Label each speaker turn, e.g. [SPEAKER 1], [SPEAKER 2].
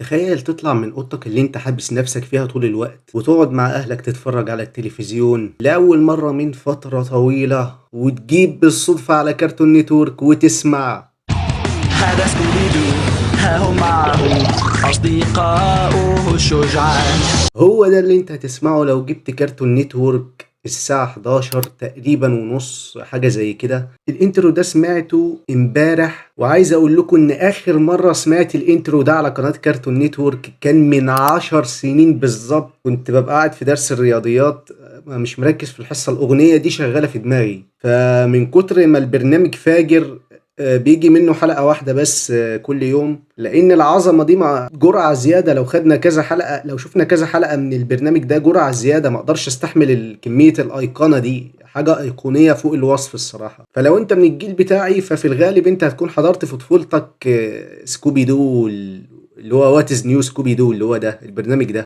[SPEAKER 1] تخيل تطلع من اوضتك اللي انت حابس نفسك فيها طول الوقت وتقعد مع اهلك تتفرج على التلفزيون لأول مرة من فترة طويلة وتجيب بالصدفة على كرتون نتورك وتسمع.
[SPEAKER 2] هذا سكوبي دو، ها هو معه أصدقاؤه الشجعان.
[SPEAKER 1] هو ده اللي انت هتسمعه لو جبت كرتون نتورك الساعة 11 تقريبا ونص، حاجة زي كده. الانترو ده سمعته امبارح، وعايز اقول لكم ان اخر مرة سمعت الانترو ده على قناة كرتون نتورك كان من 10 سنين بالظبط. كنت ببقى قاعد في درس الرياضيات، مش مركز في الحصة، الأغنية دي شغالة في دماغي، فمن كتر ما البرنامج فاجر بيجي منه حلقة واحدة بس كل يوم، لأن العظمة دي مع جرعة زيادة. لو خدنا كذا حلقة، لو شفنا كذا حلقة من البرنامج ده جرعة زيادة، ما اقدرش استحمل كمية الأيقونة دي، حاجة أيقونية فوق الوصف الصراحة. فلو انت من الجيل بتاعي ففي الغالب انت هتكون حضرت في طفولتك سكوبي دو، اللي هو واتز نيو سكوبي دو، اللي هو ده البرنامج ده.